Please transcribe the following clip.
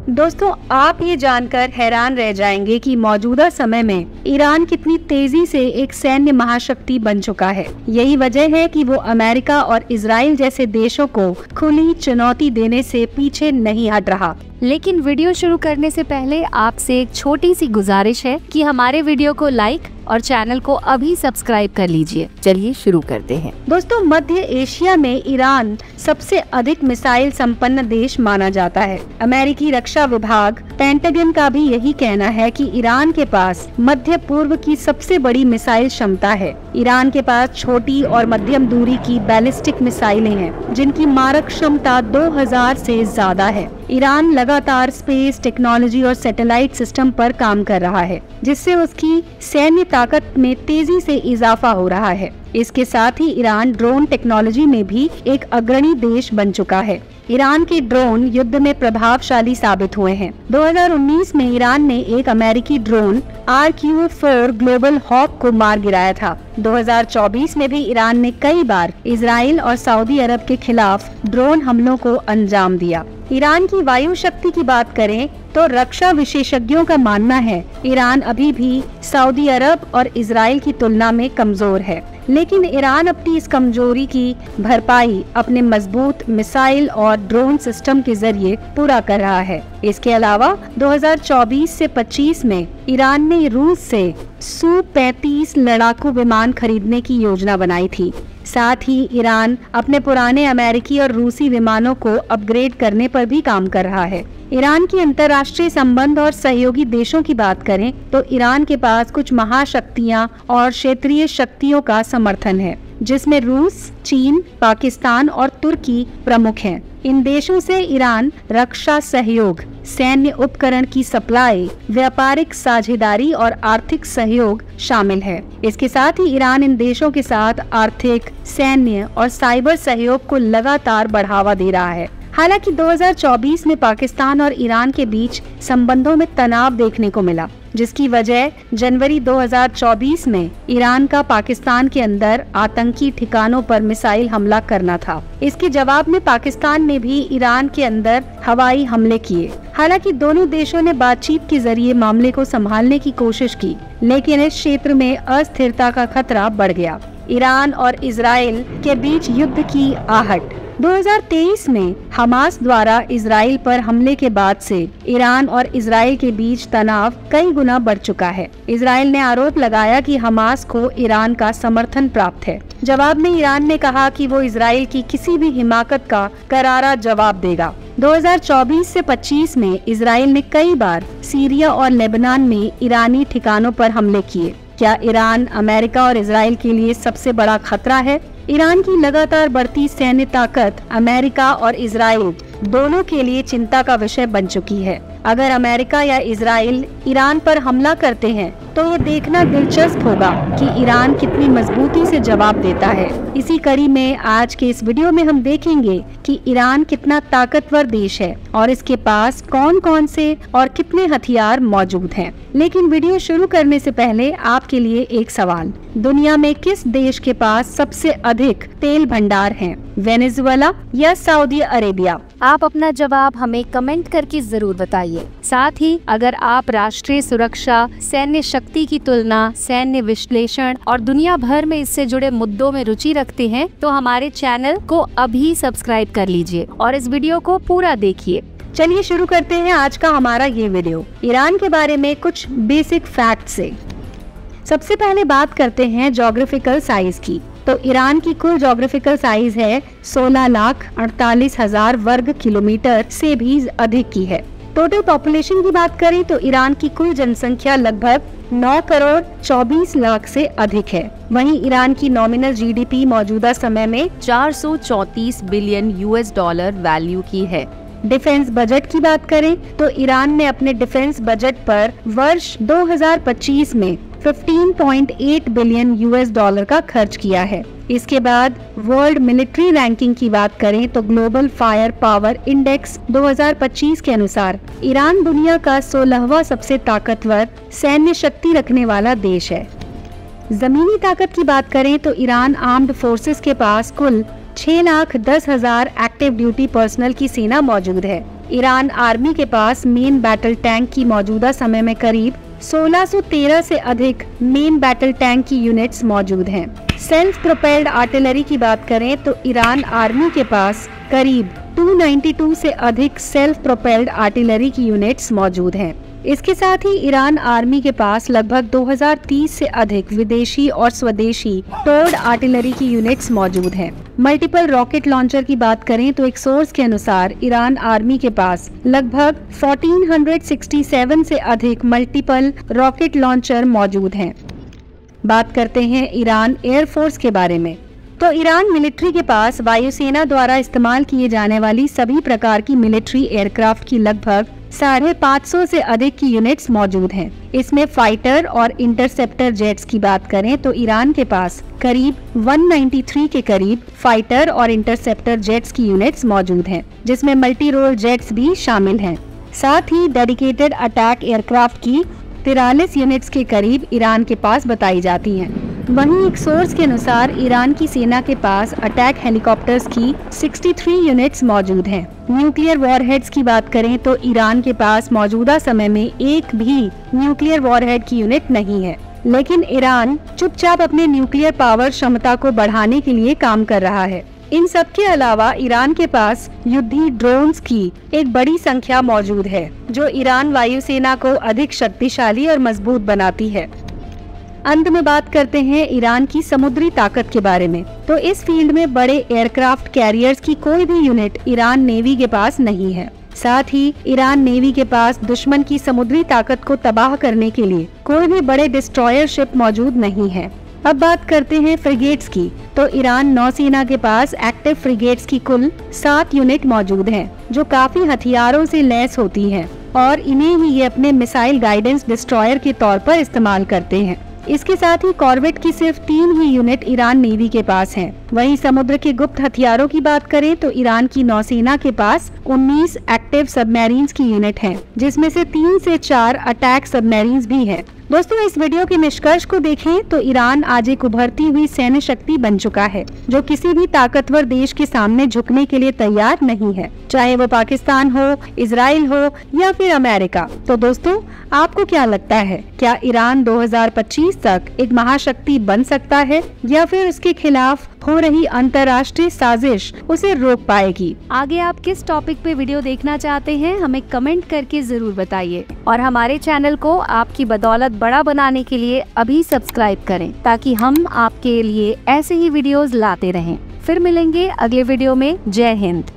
दोस्तों, आप ये जानकर हैरान रह जाएंगे कि मौजूदा समय में ईरान कितनी तेजी से एक सैन्य महाशक्ति बन चुका है। यही वजह है कि वो अमेरिका और इजराइल जैसे देशों को खुली चुनौती देने से पीछे नहीं हट रहा। लेकिन वीडियो शुरू करने से पहले आपसे एक छोटी सी गुजारिश है कि हमारे वीडियो को लाइक और चैनल को अभी सब्सक्राइब कर लीजिए। चलिए शुरू करते हैं। दोस्तों, मध्य एशिया में ईरान सबसे अधिक मिसाइल संपन्न देश माना जाता है। अमेरिकी रक्षा विभाग पेंटागन का भी यही कहना है कि ईरान के पास मध्य पूर्व की सबसे बड़ी मिसाइल क्षमता है। ईरान के पास छोटी और मध्यम दूरी की बैलिस्टिक मिसाइलें हैं, जिनकी मारक क्षमता 2000 से ज्यादा है। ईरान लगातार स्पेस टेक्नोलॉजी और सैटेलाइट सिस्टम पर काम कर रहा है, जिससे उसकी सैन्य ताकत में तेजी से इजाफा हो रहा है। इसके साथ ही ईरान ड्रोन टेक्नोलॉजी में भी एक अग्रणी देश बन चुका है। ईरान के ड्रोन युद्ध में प्रभावशाली साबित हुए हैं। 2019 में ईरान ने एक अमेरिकी ड्रोन RQ-4 ग्लोबल हॉक को मार गिराया था। 2024 में भी ईरान ने कई बार इजराइल और सऊदी अरब के खिलाफ ड्रोन हमलों को अंजाम दिया। ईरान की वायु शक्ति की बात करें तो रक्षा विशेषज्ञों का मानना है ईरान अभी भी सऊदी अरब और इजराइल की तुलना में कमजोर है, लेकिन ईरान अपनी इस कमजोरी की भरपाई अपने मजबूत मिसाइल और ड्रोन सिस्टम के जरिए पूरा कर रहा है। इसके अलावा 2024 से 25 में ईरान ने रूस से Su-35 लड़ाकू विमान खरीदने की योजना बनाई थी। साथ ही ईरान अपने पुराने अमेरिकी और रूसी विमानों को अपग्रेड करने पर भी काम कर रहा है। ईरान की अंतर्राष्ट्रीय संबंध और सहयोगी देशों की बात करें तो ईरान के पास कुछ महाशक्तियां और क्षेत्रीय शक्तियों का समर्थन है, जिसमें रूस, चीन, पाकिस्तान और तुर्की प्रमुख हैं। इन देशों से ईरान रक्षा सहयोग, सैन्य उपकरण की सप्लाई, व्यापारिक साझेदारी और आर्थिक सहयोग शामिल है। इसके साथ ही ईरान इन देशों के साथ आर्थिक, सैन्य और साइबर सहयोग को लगातार बढ़ावा दे रहा है। हालांकि 2024 में पाकिस्तान और ईरान के बीच संबंधों में तनाव देखने को मिला, जिसकी वजह जनवरी 2024 में ईरान का पाकिस्तान के अंदर आतंकी ठिकानों पर मिसाइल हमला करना था। इसके जवाब में पाकिस्तान ने भी ईरान के अंदर हवाई हमले किए। हालांकि दोनों देशों ने बातचीत के जरिए मामले को संभालने की कोशिश की, लेकिन इस क्षेत्र में अस्थिरता का खतरा बढ़ गया। ईरान और इजराइल के बीच युद्ध की आहट 2023 में हमास द्वारा इजराइल पर हमले के बाद से ईरान और इजराइल के बीच तनाव कई गुना बढ़ चुका है। इजराइल ने आरोप लगाया कि हमास को ईरान का समर्थन प्राप्त है। जवाब में ईरान ने कहा कि वो इजराइल की किसी भी हिमाकत का करारा जवाब देगा। 2024 से 25 में इजराइल ने कई बार सीरिया और लेबनान में ईरानी ठिकानों पर हमले किए। क्या ईरान अमेरिका और इजराइल के लिए सबसे बड़ा खतरा है? ईरान की लगातार बढ़ती सैन्य ताकत अमेरिका और इजराइल दोनों के लिए चिंता का विषय बन चुकी है। अगर अमेरिका या इजराइल ईरान पर हमला करते हैं तो ये देखना दिलचस्प होगा कि ईरान कितनी मजबूती से जवाब देता है। इसी कड़ी में आज के इस वीडियो में हम देखेंगे कि ईरान कितना ताकतवर देश है और इसके पास कौन कौन से और कितने हथियार मौजूद हैं। लेकिन वीडियो शुरू करने से पहले आपके लिए एक सवाल, दुनिया में किस देश के पास सबसे अधिक तेल भंडार हैं? वेनेजुएला या सऊदी अरेबिया? आप अपना जवाब हमें कमेंट करके जरूर बताइए। साथ ही अगर आप राष्ट्रीय सुरक्षा, सैन्य शक्ति की तुलना, सैन्य विश्लेषण और दुनिया भर में इससे जुड़े मुद्दों में रुचि रखते हैं तो हमारे चैनल को अभी सब्सक्राइब कर लीजिए और इस वीडियो को पूरा देखिए। चलिए शुरू करते हैं आज का हमारा ये वीडियो। ईरान के बारे में कुछ बेसिक फैक्ट से। सबसे पहले बात करते हैं ज्योग्राफिकल साइज की। तो ईरान की कुल ज्योग्राफिकल साइज है 16,48,000 वर्ग किलोमीटर से भी अधिक की है। टोटल पॉपुलेशन की बात करें तो ईरान की कुल जनसंख्या लगभग 9 करोड़ 24 लाख से अधिक है। वहीं ईरान की नॉमिनल जीडीपी मौजूदा समय में 434 बिलियन US$ वैल्यू की है। डिफेंस बजट की बात करें तो ईरान ने अपने डिफेंस बजट पर वर्ष 2025 में 15.8 बिलियन US$ का खर्च किया है। इसके बाद वर्ल्ड मिलिट्री रैंकिंग की बात करें तो ग्लोबल फायर पावर इंडेक्स 2025 के अनुसार ईरान दुनिया का 16वां सबसे ताकतवर सैन्य शक्ति रखने वाला देश है। जमीनी ताकत की बात करें तो ईरान आर्म्ड फोर्सेस के पास कुल 6,10,000 एक्टिव ड्यूटी पर्सनल की सेना मौजूद है। ईरान आर्मी के पास मेन बैटल टैंक की मौजूदा समय में करीब 1613 से अधिक मेन बैटल टैंक की यूनिट्स मौजूद हैं। सेल्फ प्रोपेल्ड आर्टिलरी की बात करें तो ईरान आर्मी के पास करीब 292 से अधिक सेल्फ प्रोपेल्ड आर्टिलरी की यूनिट्स मौजूद हैं। इसके साथ ही ईरान आर्मी के पास लगभग 2030 से अधिक विदेशी और स्वदेशी टोर्ड आर्टिलरी की यूनिट्स मौजूद हैं। मल्टीपल रॉकेट लॉन्चर की बात करें तो एक सोर्स के अनुसार ईरान आर्मी के पास लगभग 1467 से अधिक मल्टीपल रॉकेट लॉन्चर मौजूद हैं। बात करते हैं ईरान एयरफोर्स के बारे में। तो ईरान मिलिट्री के पास वायुसेना द्वारा इस्तेमाल किए जाने वाली सभी प्रकार की मिलिट्री एयरक्राफ्ट की लगभग 550 से अधिक की यूनिट्स मौजूद हैं। इसमें फाइटर और इंटरसेप्टर जेट्स की बात करें तो ईरान के पास करीब 193 के करीब फाइटर और इंटरसेप्टर जेट्स की यूनिट्स मौजूद हैं, जिसमें मल्टी रोल जेट्स भी शामिल हैं। साथ ही डेडिकेटेड अटैक एयरक्राफ्ट की 43 यूनिट्स के करीब ईरान के पास बताई जाती हैं। वहीं एक सोर्स के अनुसार ईरान की सेना के पास अटैक हेलीकॉप्टर्स की 63 यूनिट्स मौजूद हैं। न्यूक्लियर वॉरहेड्स की बात करें तो ईरान के पास मौजूदा समय में एक भी न्यूक्लियर वॉरहेड की यूनिट नहीं है, लेकिन ईरान चुपचाप अपने न्यूक्लियर पावर क्षमता को बढ़ाने के लिए काम कर रहा है। इन सब के अलावा ईरान के पास युद्धी ड्रोन्स की एक बड़ी संख्या मौजूद है, जो ईरान वायुसेना को अधिक शक्तिशाली और मजबूत बनाती है। अंत में बात करते हैं ईरान की समुद्री ताकत के बारे में। तो इस फील्ड में बड़े एयरक्राफ्ट कैरियर्स की कोई भी यूनिट ईरान नेवी के पास नहीं है। साथ ही ईरान नेवी के पास दुश्मन की समुद्री ताकत को तबाह करने के लिए कोई भी बड़े डिस्ट्रॉयर शिप मौजूद नहीं है। अब बात करते हैं फ्रिगेट्स की। तो ईरान नौसेना के पास एक्टिव फ्रिगेट्स की कुल 7 यूनिट मौजूद हैं, जो काफी हथियारों से लैस होती हैं और इन्हें ही ये अपने मिसाइल गाइडेंस डिस्ट्रॉयर के तौर पर इस्तेमाल करते हैं। इसके साथ ही कॉर्वेट की सिर्फ 3 ही यूनिट ईरान नेवी के पास हैं। वहीं समुद्र के गुप्त हथियारों की बात करें तो ईरान की नौसेना के पास 19 एक्टिव सबमरीन्स की यूनिट हैं, जिसमें से 3 से 4 अटैक सबमरीन्स भी हैं। दोस्तों, इस वीडियो के निष्कर्ष को देखें तो ईरान आज एक उभरती हुई सैन्य शक्ति बन चुका है, जो किसी भी ताकतवर देश के सामने झुकने के लिए तैयार नहीं है, चाहे वो पाकिस्तान हो, इजराइल हो या फिर अमेरिका। तो दोस्तों, आपको क्या लगता है, क्या ईरान 2025 तक एक महाशक्ति बन सकता है या फिर उसके खिलाफ हो रही अंतर्राष्ट्रीय साजिश उसे रोक पाएगी? आगे आप किस टॉपिक पे वीडियो देखना चाहते हैं, हमें कमेंट करके जरूर बताइए और हमारे चैनल को आपकी बदौलत बड़ा बनाने के लिए अभी सब्सक्राइब करें, ताकि हम आपके लिए ऐसे ही वीडियोस लाते रहें। फिर मिलेंगे अगले वीडियो में। जय हिंद।